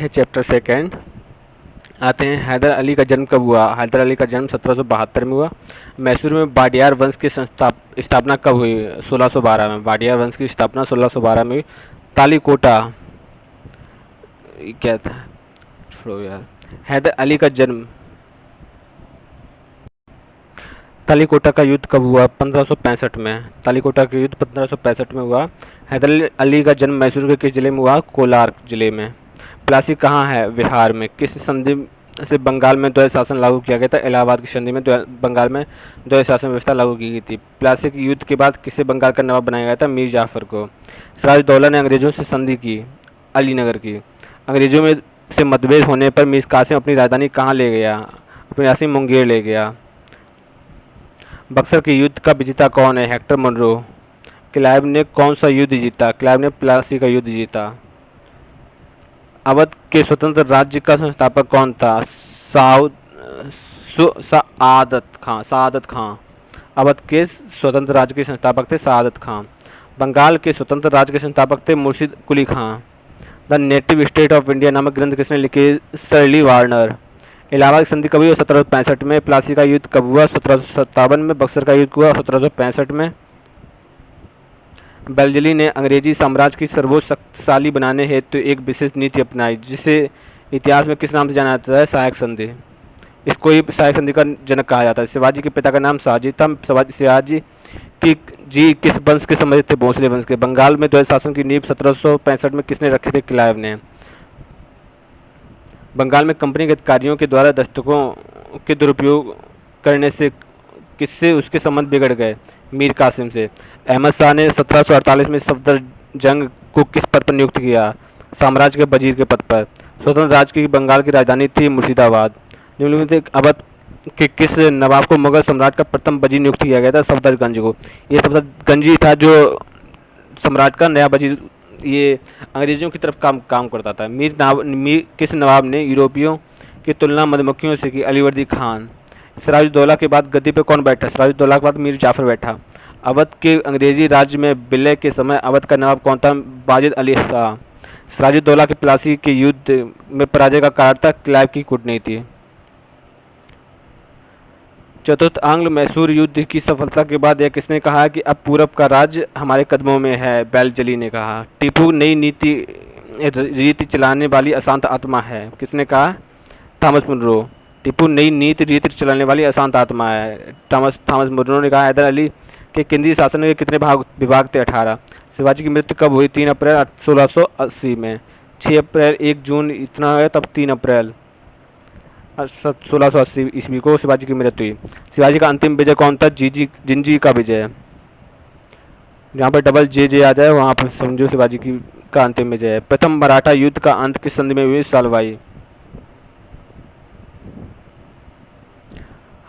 है chapter second. आते हैं हैदर अली का जन्म कब हुआ। हैदर अली का जन्म 1772 में हुआ। मैसूर में वाडियार वंश की स्थापना कब हुई। 1612 में। वाडियार वंश की स्थापना 1612 में हुई। तालीकोटा क्या था, छोड़ो यार। हैदर अली का जन्म, तालीकोटा का युद्ध कब हुआ। 1565 में। तालीकोटा का युद्ध 1565 में हुआ। हैदर अली का जन्म मैसूर के किस जिले में हुआ। कोलार जिले में। प्लासी कहाँ है। बिहार में। किस संधि से बंगाल में द्वैध शासन लागू किया गया था। इलाहाबाद की संधि में बंगाल में द्वैध शासन व्यवस्था लागू की गई थी। प्लासी के युद्ध के बाद किसे बंगाल का नवाब बनाया गया था। मीर जाफर को। सिराजुद्दौला ने अंग्रेजों से संधि की, अलीनगर की। अंग्रेजों में से मतभेद होने पर मीर कासिम अपनी राजधानी कहाँ ले गया। अपनी राजधानी मुंगेर ले गया। बक्सर के युद्ध का विजेता कौन है। Hector Munro. क्लाइव ने कौन सा युद्ध जीता। क्लाइव ने प्लासी का युद्ध जीता। अवध के स्वतंत्र राज्य का संस्थापक कौन था। सआदत खां। अवध के स्वतंत्र राज्य के संस्थापक थे सआदत खां। बंगाल के स्वतंत्र राज्य के संस्थापक थे Murshid Quli Khan. The native state of India नामक ग्रंथ किसने लिखे। Shirley Warner. इलाहाबाद संधि कब हुई। 1765 में। प्लासी का युद्ध कब हुआ। 1757 में। बक्सर का युद्ध हुआ 1765 में। बेल्जली ने अंग्रेजी साम्राज्य की सर्वोच्च शक्तिशाली बनाने हेतु एक विशेष नीति अपनाई, जिसे इतिहास में किस नाम से जाना जाता है। सहायक संधि। इसको ही सहायक संधि का जनक कहा जाता है। शिवाजी के पिता का नाम शाहजी था। शिवाजी की जी किस वंश के संबंधित थे। भोसले वंश के। बंगाल में द्वैध शासन की नींव 1765 में किसने रखी थी। क्लाइव ने। बंगाल में कंपनी के अधिकारियों के द्वारा दस्तकों के दुरुपयोग करने से किससे उसके संबंध बिगड़ गए। मीर कासिम से। अहमद शाह ने 1748 में सफदरजंग को किस पद पर नियुक्त किया। साम्राज्य के वजीर के पद पर। स्वतंत्र राज्य की बंगाल की राजधानी थी मुर्शिदाबाद। निम्नलिखित अवध के किस नवाब को मुगल सम्राट का प्रथम वजीर नियुक्त किया गया था। सफदरगंज को। ये सफदरगंज ही था जो सम्राट का नया वजीर, ये अंग्रेजों की तरफ काम करता था। मीर किस नवाब ने यूरोपियों की तुलना मधुमक्खियों से की। अलीवर्दी खान। सिराजुद्दौला के बाद गद्दी पर कौन बैठा। सिराजुद्दौला के बाद मीर जाफर बैठा। अवध के अंग्रेजी राज्य में विलय के समय अवध का नवाब कौन था। वाजिद अली शाह। सिराजुद्दौला के प्लासी के युद्ध में पराजय का कारण था क्लाइव की कूटनीति। चतुर्थ आंग्ल मैसूर युद्ध की सफलता के बाद यह किसने कहा कि अब पूरब का राज्य हमारे कदमों में है। बेल्जली ने कहा। टीपू नई रीति चलाने वाली अशांत आत्मा है। किसने कहा। Thomas Munro. टीपू नई रीति चलाने वाली अशांत आत्मा है। थॉमस मुनरो ने कहा। हैदर अली के केंद्रीय शासन के कितने विभाग थे। 18। शिवाजी की मृत्यु कब हुई। 3 अप्रैल 1680 में। 6 अप्रैल 1 जून इतना है, तब 3 अप्रैल 1680 ईस्वी को शिवाजी की मृत्यु हुई। शिवाजी का अंतिम विजय कौन था। जिंजी का विजय। जहाँ पर डबल जे आ जाए वहाँ पर समझो शिवाजी का अंतिम विजय है। प्रथम मराठा युद्ध का अंत किस संधि में हुई। सालवाई।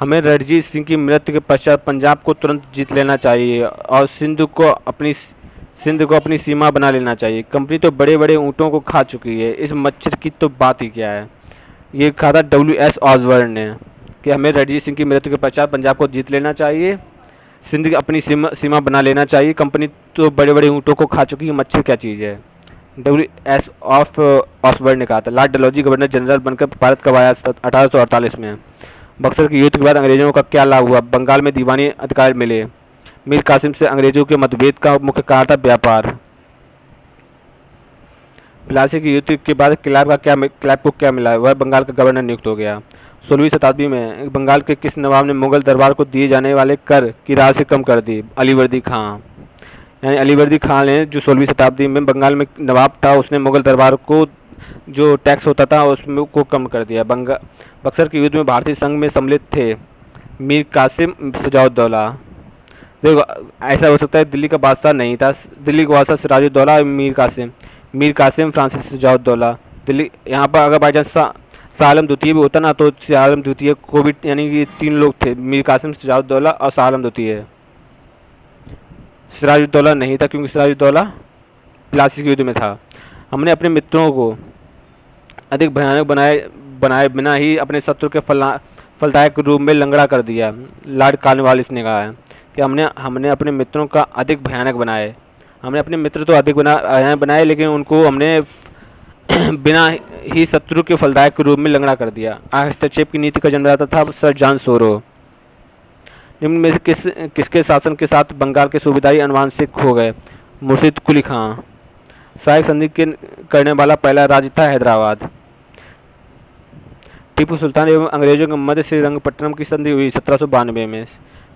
हमें रणजीत सिंह की मृत्यु के पश्चात पंजाब को तुरंत जीत लेना चाहिए और सिंध को अपनी सीमा बना लेना चाहिए। कंपनी तो बड़े बड़े ऊँटों को खा चुकी है, इस मच्छर की तो बात ही क्या है। ये कहा था W.S. ऑसबर्न ने कि हमें रणजीत सिंह की मृत्यु के पश्चात पंजाब को जीत लेना चाहिए, सिंध की अपनी सीमा बना लेना चाहिए। कंपनी तो बड़े बड़े ऊँटों को खा चुकी है, मच्छर क्या चीज़ है। W.S. ऑसबर्न ने कहा था। लॉर्ड डलहौजी गवर्नर जनरल बनकर भारत कब आया। 1848 में। बक्सर के युद्ध के बाद अंग्रेजों का क्या लाभ हुआ। बंगाल में दीवानी अधिकार मिले। मीर कासिम से अंग्रेजों के मतभेद का मुख्य कारण था व्यापार। प्लासी के युद्ध के बाद क्लाइव को क्या मिला। वह बंगाल का गवर्नर नियुक्त हो गया। 16वीं शताब्दी में बंगाल के किस नवाब ने मुगल दरबार को दिए जाने वाले कर की राशि कम कर दी। अलीवर्दी खां। यानी अलीवर्दी खां ने, जो 16वीं शताब्दी में बंगाल में नवाब था, उसने मुगल दरबार को जो टैक्स होता था उसमें को कम कर दिया। बक्सर के युद्ध में भारतीय संघ में सम्मिलित थे मीर कासिम, सजाउद्दौला। देखो ऐसा हो सकता है दिल्ली का बादशाह नहीं था। दिल्ली का बादशाह सिराजुद्दौला, मीर कासिम फ्रांसिस सजाउद्दौला। दिल्ली यहाँ पर अगर बाई चांस शाह आलम द्वितीय भी होता ना, तो शाह आलम द्वितीय को भी, यानी कि 3 लोग थे, मीर कासिम, सजाउद्दौला और शाह आलम द्वितीय। सिराजुद्दौला नहीं था क्योंकि सिराजुद्दौला प्लासी के युद्ध में था। हमने अपने मित्रों को अधिक भयानक बनाए बिना ही अपने शत्रु के फलदायक रूप में लंगड़ा कर दिया। लॉर्ड कॉर्नवालिस ने कहा है कि हमने अपने मित्रों का अधिक भयानक बनाए। हमने अपने मित्र तो अधिक बनाए, लेकिन उनको हमने बिना ही शत्रु के फलदायक रूप में लंगड़ा कर दिया। हस्तक्षेप की नीति का जन्मदाता था सर जॉन सोरो। निम्न में से किसके शासन के साथ बंगाल के सूबेदारी आनुवंशिक हो गए? मुर्शिद कुली खां। सहायक संधि करने वाला पहला राज्य था हैदराबाद। टीपू सुल्तान एवं अंग्रेजों के मध्य श्रीरंगपट्टनम की संधि हुई 1792 में।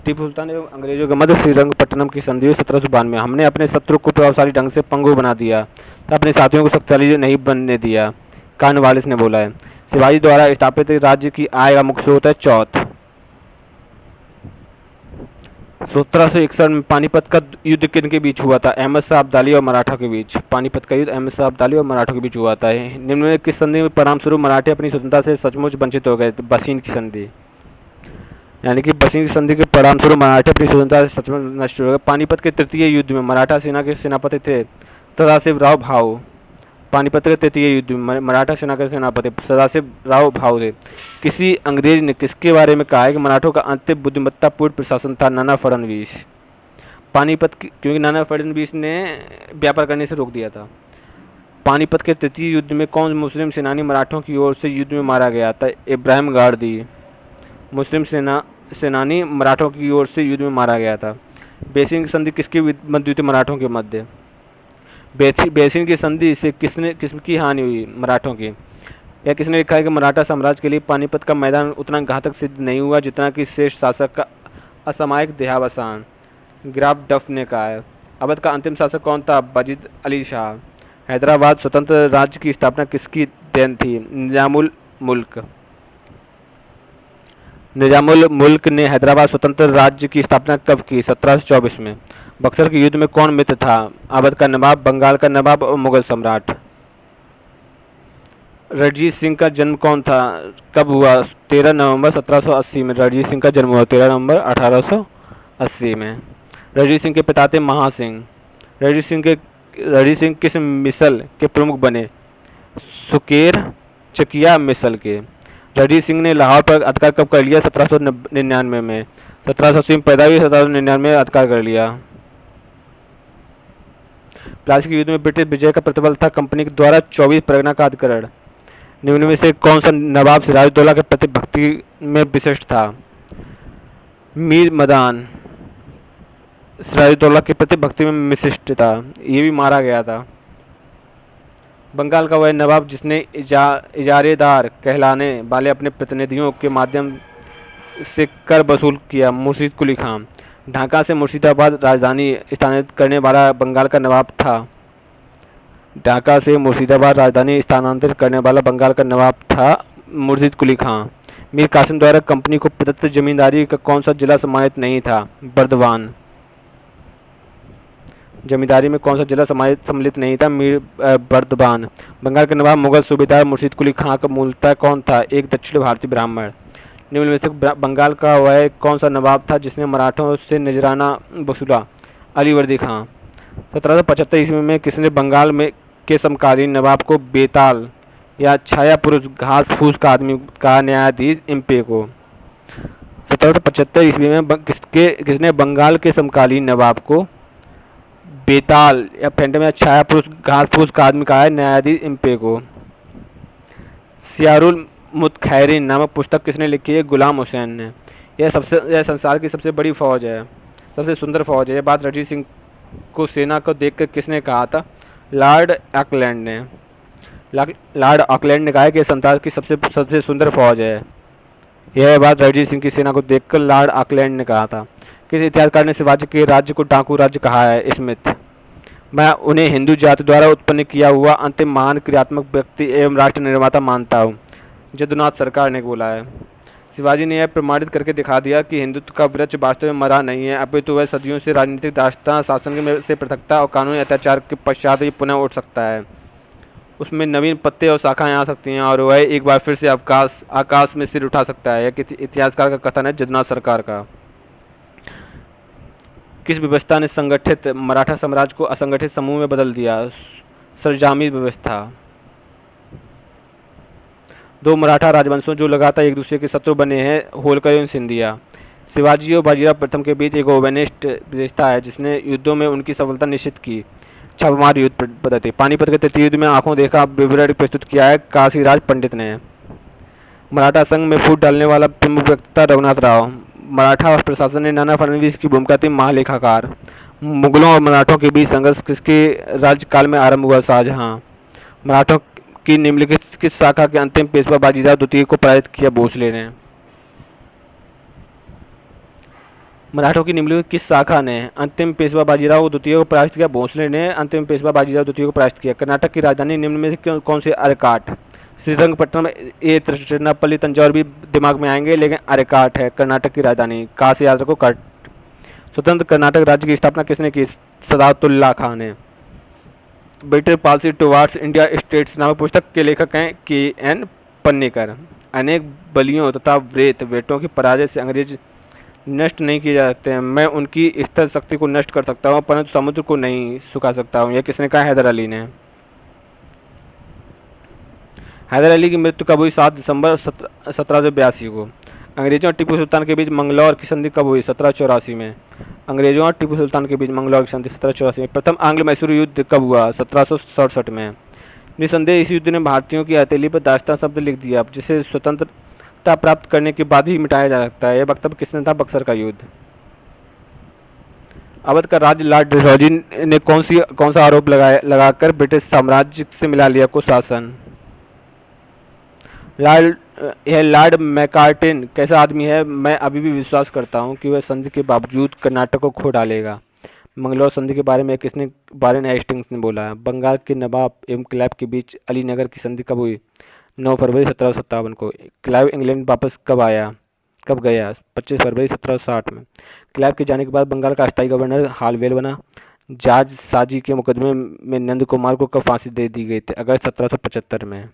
टीपू सुल्तान एवं अंग्रेजों के मध्य श्रीरंगपट्टनम की संधि हुई 1792 में। हमने अपने शत्रु को प्रभावशाली ढंग से पंगु बना दिया, अपने साथियों को शक्तिशाली नहीं बनने दिया, कॉर्नवालिस ने बोला है। शिवाजी द्वारा स्थापित राज्य की आय का मुख्य स्रोत है चौथ। 1761 में पानीपत का युद्ध किनके बीच हुआ था? अहमद शाह अब्दाली और मराठा के बीच। पानीपत का युद्ध अहमद शाह अब्दाली और मराठों के बीच हुआ था। निम्न में किस संधि में परिणाम स्वरूप मराठे अपनी स्वतंत्रता से सचमुच वंचित हो गए? बसीन की संधि। यानी कि बसीन की संधि के परिणाम स्वरूप मराठे अपनी स्वतंत्रता से सचमुच नष्ट हो गए। पानीपत के तृतीय युद्ध में मराठा सेना के सेनापति थे सदाशिव राव भाऊ। पानीपत के तृतीय युद्ध में मराठा सेना के सेनापति सदाशिव राव भाऊ थे। किसी अंग्रेज ने किसके बारे में कहा है कि मराठों का अंतिम बुद्धिमत्तापूर्ण प्रशासन था? नाना फडणवीस। पानीपत क्योंकि नाना फडणवीस ने व्यापार करने से रोक दिया था। पानीपत के तृतीय युद्ध में कौन मुस्लिम सेनानी मराठों की ओर से युद्ध में मारा गया था? इब्राहिम गारदी। मुस्लिम सेनानी मराठों की ओर से युद्ध में मारा गया था। बेसिन की संधि किसके मध्य हुई थी? मराठों के मध्य। बेसिन की संधि से किसकी हानि हुई? मराठों की। यह किसने लिखा है कि मराठा साम्राज्य के लिए पानीपत का मैदान उतना घातक सिद्ध नहीं हुआ जितना कि श्रेष्ठ शासक का असामयिक देहावसान? ग्राफ डफ ने कहा है। अवध का अंतिम शासक कौन था? वाजिद अली शाह। हैदराबाद स्वतंत्र राज्य की स्थापना किसकी देन थी? निजामुल मुल्क। निजामुल मुल्क ने हैदराबाद स्वतंत्र राज्य की स्थापना कब की? 1724 में। बक्सर के युद्ध में कौन मित्र था? अवध का नवाब, बंगाल का नवाब और मुगल सम्राट। रणजीत सिंह का जन्म कौन था? कब हुआ? 13 नवंबर 1780 में रणजीत सिंह का जन्म हुआ। 13 नवंबर 1880 में। रणजीत सिंह के पिता थे महासिंह। रणजीत सिंह किस मिसल के प्रमुख बने? सुकेर चकिया मिसल के। रणजीत सिंह ने लाहौर पर अधिकार कब कर लिया? 1799 में। 1780 में पैदा हुई, 1799 में अधिकार कर लिया। प्लासी के युद्ध में ब्रिटिश विजय का प्रतिफल था कंपनी के द्वारा 24 परगना का अधिग्रहण। निम्न में से कौन सा नवाब सिराजुद्दौला के प्रति भक्ति में विशिष्ट था? मीर मदान सिराजुद्दौला के प्रति भक्ति में विशिष्ट था। ये भी मारा गया था। बंगाल का वह नवाब जिसने इजारेदार कहलाने वाले अपने प्रतिनिधियों के माध्यम से कर वसूल किया? मुर्शिद कुली खां। ढाका से मुर्शिदाबाद राजधानी स्थानांतरित करने वाला बंगाल का नवाब था? ढाका से मुर्शिदाबाद राजधानी स्थानांतरित करने वाला बंगाल का नवाब था मुर्शिद कुली खां। मीर कासिम द्वारा कंपनी को प्रदत्त जमींदारी का कौन सा जिला सम्मानित नहीं था? बर्दवान। जमींदारी में कौन सा जिला सम्मिलित नहीं था? बर्दवान। बंगाल के नवाब मुगल सूबेदार मुर्शिद कुली खां का मूलतः कौन था? एक दक्षिण भारतीय ब्राह्मण। निम्न में से बंगाल का वह कौन सा नवाब था जिसने मराठों से नजराना वसूला? अलीवर्दी खां। 1775 ईस्वी में किसने बंगाल में के समकालीन नवाब को बेताल या छाया पुरुष घास फूस का आदमी का न्यायाधीश इम्पे को? 1775 ईस्वी में किसने बंगाल के समकालीन नवाब को बेताल या फैंटम या छाया पुरुष घास फूस का आदमी कहा है? न्यायाधीश इम्पे को। सियारुल मुतखैरिन नामक पुस्तक किसने लिखी है? गुलाम हुसैन ने। यह संसार की सबसे बड़ी फौज है, सबसे सुंदर फौज है। यह बात रणजीत सिंह को सेना को देखकर किसने कहा था? लॉर्ड ऑकलैंड ने। लॉर्ड ऑकलैंड ने कहा है कि संसार की सबसे सुंदर फौज है। यह बात रणजीत सिंह की सेना को देखकर लॉर्ड ऑकलैंड ने कहा था। किस इतिहासकार ने शिवाजी के राज्य को डाकू राज्य कहा है? स्मिथ। मैं उन्हें हिंदू जाति द्वारा उत्पन्न किया हुआ अंतिम महान क्रियात्मक व्यक्ति एवं राष्ट्र निर्माता मानता हूँ, जदुनाथ सरकार ने बोला है। शिवाजी ने यह प्रमाणित करके दिखा दिया कि हिंदुत्व का वृक्ष वास्तव में मरा नहीं है, अपितु वह सदियों से राजनीतिक दास्तां शासन से पृथकता और कानूनी अत्याचार के पश्चात ही पुनः उठ सकता है। उसमें नवीन पत्ते और शाखाएं आ सकती हैं और वह एक बार फिर से आकाश में सिर उठा सकता है। यह किसी इतिहासकार का कथन है, जदुनाथ सरकार का। किस व्यवस्था ने संगठित मराठा साम्राज्य को असंगठित समूह में बदल दिया? सरजामी व्यवस्था। दो मराठा राजवंशों जो लगातार एक दूसरे के शत्रु बने हैं, होलकर एवं सिंधिया। शिवाजी और बाजीराव प्रथम के बीच एक ओवेनिस्ट रिश्ता है जिसने युद्धों में उनकी सफलता निश्चित की। छापामार युद्ध पद्धति। पानीपत के तृतीय युद्ध में आंखों देखा विवरण प्रस्तुत किया है काशीराज पंडित ने। मराठा संघ में फूट डालने वाला प्रमुख वक्ता रघुनाथ राव। मराठा प्रशासन ने नाना फडणवीस की भूमिका थी महालेखाकार। मुगलों और मराठों के बीच संघर्ष किसके राज्यकाल में आरंभ हुआ? शाहजहां। मराठों की निम्नलिखित किस शाखा के अंतिम पेशवा बाजीराव द्वितीय को पराजित किया? भोसले ने। मराठों की निम्नलिखित किस शाखा ने अंतिम पेशवा बाजीराव द्वितीय को पराजित किया? भोसले ने अंतिम पेशवा बाजीराव द्वितीय को पराजित किया। कर्नाटक की राजधानी निम्न में से कौन सी? अरकाट। श्रीरंगपट्टनम, ये तिरुचिरापल्ली, तंजौर भी दिमाग में आएंगे, लेकिन अरकाट है कर्नाटक की राजधानी। काशी याद रखो कट। स्वतंत्र कर्नाटक राज्य की स्थापना किसने की? सदातुल्ला खान ने। Better policy towards India states नामक पुस्तक के लेखक हैं के.एन. पन्नेकर। अनेक बलियों तथा व्रेत बेटों की पराजय से अंग्रेज नष्ट नहीं किए जा सकते हैं। मैं उनकी स्तर शक्ति को नष्ट कर सकता हूँ परंतु समुद्र को नहीं सुखा सकता हूँ। यह किसने कहा? हैदर अली ने। हैदर अली की मृत्यु कब हुई? 7 दिसंबर 1782 को। अंग्रेजों और टीपू सुल्तान के बीच मंगलौर की संधि कब हुई? 1784 में। अंग्रेजों और टीपू सुल्तान के बीच मंगलौर की संधि 1784 में। प्रथम आंग्ल मैसूर युद्ध कब हुआ? 1767 में। निसंदेह इस युद्ध ने भारतीयों की हथेली पर दास्तां शब्द लिख दिया जिसे स्वतंत्रता प्राप्त करने के बाद ही मिटाया जा सकता है। यह वक्तव्य किसने था? बक्सर का युद्ध। अवध का राज्य लॉर्ड डलहौजी ने कौन सा आरोप लगाकर ब्रिटिश साम्राज्य से मिला लिया कुशासन? लॉर्ड मैकार्टिन कैसा आदमी है? मैं अभी भी विश्वास करता हूं कि वह संधि के बावजूद कर्नाटक को खो डालेगा। मंगलौर संधि के बारे में किसने? वारेन हेस्टिंग्स ने बोला है। बंगाल के नवाब एवं क्लाइव के बीच अलीनगर की संधि कब हुई? 9 फरवरी 1757 को। क्लाइव इंग्लैंड वापस कब गया? 25 फरवरी 1760 में। क्लाइव के जाने के बाद बंगाल का अस्थायी गवर्नर हालवेल बना। जाज साजी के मुकदमे में नंद कुमार को कब फांसी दे दी गई थी? अगस्त 1775 में।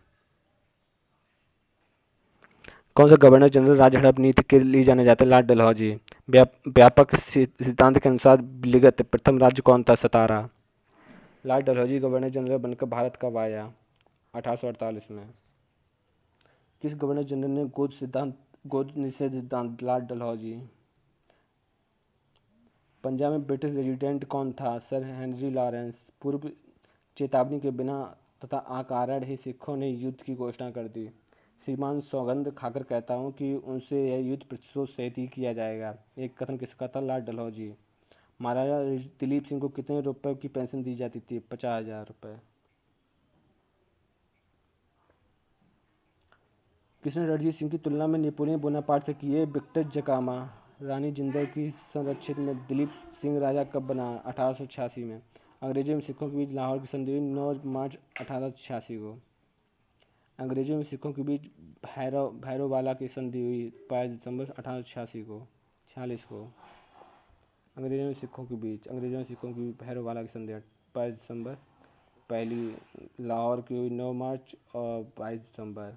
कौन सा गवर्नर जनरल राज्य हड़प नीति के लिए जाने जाते? लॉर्ड डलहौजी। व्यापक सिद्धांत के अनुसार विलिगत प्रथम राज्य कौन था? सतारा। लॉर्ड डलहौजी गवर्नर जनरल बनकर भारत कब आया? 1848 में। किस गवर्नर जनरल ने गोद निषेध सिद्धांत? लॉर्ड डलहौजी। पंजाब में ब्रिटिश रेजिडेंट कौन था? Sir Henry Lawrence. पूर्व चेतावनी के बिना तथा अकारण ही सिखों ने युद्ध की घोषणा कर दी। श्रीमान सौगंध खाकर कहता हूँ कि उनसे यह युद्ध प्रतिशोध सहित ही किया जाएगा। एक कथन किसका था? लॉर्ड डलहौजी। महाराजा दिलीप सिंह को कितने रुपए की पेंशन दी जाती थी? 50,000 रुपये। किसने रणजीत सिंह की तुलना में नेपोलियन बोनापार्ट से की है? विक्टर जकामा। रानी जिंदल की संरक्षित में दिलीप सिंह राजा कब बना? 1886 में। अंग्रेजों में सिखों के बीच लाहौर की संधि 9 मार्च 1886 को। अंग्रेजों में सिखों के बीच भैरोवाला की संधि हुई 22 दिसंबर 1846 को। अंग्रेजों में सिखों के बीच भैरोवाला की संधि 22 दिसंबर। पहली लाहौर की हुई 9 मार्च और 22 दिसंबर।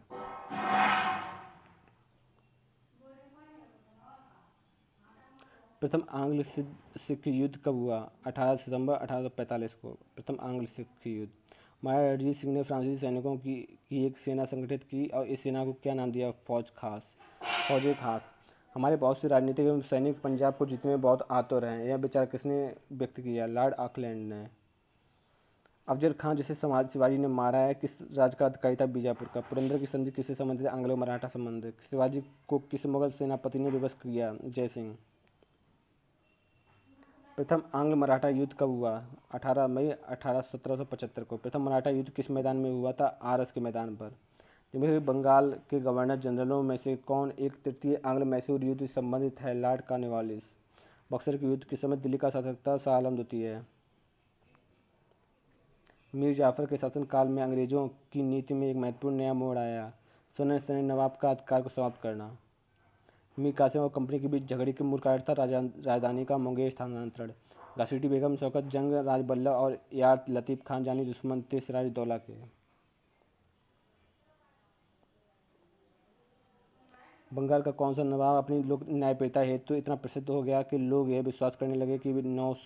प्रथम आंग्ल सिख युद्ध कब हुआ? 18 सितंबर 1845 को। प्रथम आंग्ल सिख युद्ध। महाराजा रणजीत सिंह ने फ्रांसीसी सैनिकों की एक सेना संगठित की और इस सेना को क्या नाम दिया? फौज खास। हमारे बहुत से राजनीतिक एवं सैनिक पंजाब को जीतने में बहुत आतुर हैं। यह विचार किसने व्यक्त किया? लॉर्ड ऑकलैंड ने। अफजल खान जिसे शिवाजी ने मारा है किस राज्य का अधिकारी था? बीजापुर का। पुरंदर की संधि किससे संबंधित है? आंग्लो मराठा संबंध। शिवाजी को किस मुगल सेनापति ने विवश किया? जय सिंह। प्रथम आंग्ल मराठा युद्ध कब हुआ? 18 मई 1775 को। प्रथम मराठा युद्ध किस मैदान में हुआ था? आरस के मैदान पर। जिनमें बंगाल के गवर्नर जनरलों में से कौन एक तृतीय आंग्ल मैसूर युद्ध से संबंधित है? Lord Cornwallis. बक्सर के युद्ध के समय दिल्ली का शासक था? शाह आलम द्वितीय। मीर जाफर के शासनकाल में अंग्रेजों की नीति में एक महत्वपूर्ण नया मोड़ आया। सने नवाब का अधिकार को समाप्त करना। मीर कासिम और कंपनी के बीच झगड़े के मूल कारण था राजधानी का मुंगेर स्थानांतरण। घासीटी बेगम, शौकत जंग, राजबल्लभ और यार लतीफ़ खान जानी दुश्मन थे सिराजउद्दौला के। बंगाल का कौन सा नवाब अपनी लोक न्यायप्रियता हेतु इतना प्रसिद्ध हो गया कि लोग यह विश्वास करने लगे कि वे नौश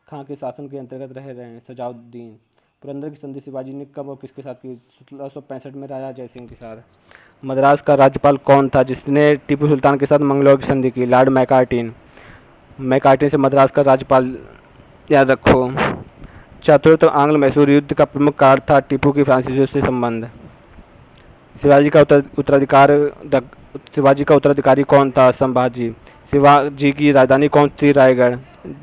खां के शासन के अंतर्गत रह रहे हैं? सजाउद्दीन। पुरंदर की संधि शिवाजी ने कब और किसके साथ की? 1765 में राजा जय सिंह के साथ। मद्रास का राज्यपाल कौन था जिसने टीपू सुल्तान के साथ मंगलौर की संधि की? लॉर्ड मैकार्टिन। मैकार्टिन से मद्रास का राज्यपाल याद रखो। चतुर्थ आंग्ल मैसूर युद्ध का प्रमुख कारण था टीपू की फ्रांसीसियों से संबंध। शिवाजी का उत्तराधिकार शिवाजी का उत्तराधिकारी कौन था? संभाजी। शिवाजी की राजधानी कौन थी? रायगढ़।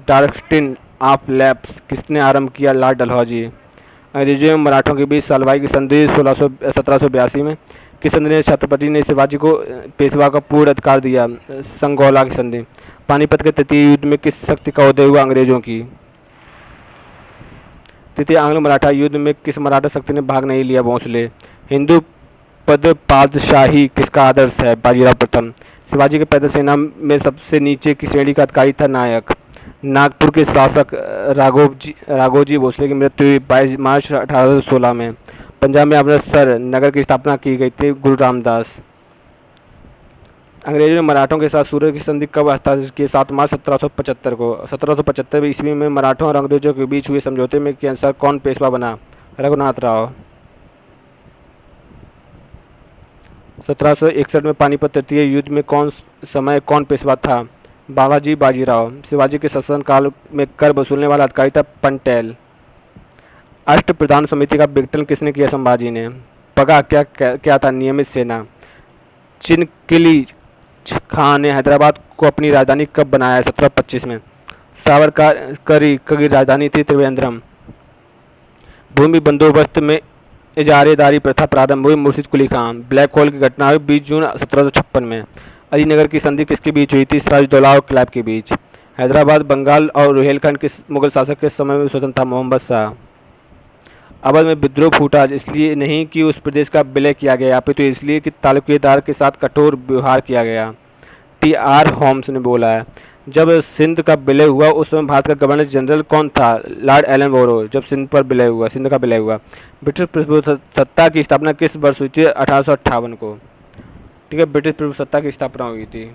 डार्कस्टिन ऑफ लैप्स किसने आरंभ किया? लॉर्ड डलहौजी। अंग्रेजों एवं मराठों के बीच सलवाई की संधि 1782 में। किस संधि ने छत्रपति ने शिवाजी को पेशवा का पूर्ण अधिकार दिया? संगौला की संधि। पानीपत के तृतीय युद्ध में किस शक्ति का उदय हुआ? अंग्रेजों की। तृतीय आंग्ल मराठा युद्ध में किस मराठा शक्ति ने भाग नहीं लिया? भोंसले। हिंदू पद पादशाही किसका आदर्श है? बाजीराव प्रथम। शिवाजी के पैदल सेना में सबसे नीचे की श्रेणी का अधिकारी था? नायक। नागपुर के शासक राघोजी भोसले की मृत्यु हुई 22 मार्च 1816 में। पंजाब में अमृतसर नगर की स्थापना की गई थी? गुरु रामदास। अंग्रेजों ने मराठों के साथ सूरत की संधि कब हस्ताक्षर की? 7 मार्च 1775 को। 1775 ईस्वी में मराठों और अंग्रेजों के बीच हुए समझौते में के अनुसार कौन पेशवा बना? रघुनाथ राव। 1761 में पानीपत तृतीय युद्ध में कौन पेशवा था? बालाजी बाजीराव। शिवाजी के शासनकाल में कर वसूलने वाला अधिकारी था? पंटेल। अष्ट प्रधान समिति का विघटन किसने किया? संभाजी ने। पगा क्या था? नियमित सेना। चिनकिली खान ने हैदराबाद को अपनी राजधानी कब बनाया? 1725 में। सावरकरी की राजधानी थी त्रिवेंद्रम। भूमि बंदोबस्त में इजारेदारी प्रथा प्रारंभ हुई? मुर्शिद कुली खान। ब्लैक होल की घटना हुई 20 जून 1756 में। अलीनगर की संधि किसके बीच हुई थी? सिराजुद्दौला और क्लैब के बीच। हैदराबाद बंगाल और रुहेलखंड किस मुगल शासक के समय में स्वतंत्र था? मोहम्मद शाह। अवध में विद्रोह फूटा इसलिए नहीं कि उस प्रदेश का विलय किया गया, अपितु इसलिए कि तालुकेदार के साथ कठोर व्यवहार किया गया। टी.आर. होम्स ने बोला है। जब सिंध का विलय हुआ उस समय भारत का गवर्नर जनरल कौन था? लॉर्ड एलन बोरो। जब सिंध का विलय हुआ। ब्रिटिश प्रभुसत्ता की स्थापना किस वर्ष हुई थी? 1858 को। ठीक है, ब्रिटिश प्रभुसत्ता की स्थापना हुई थी।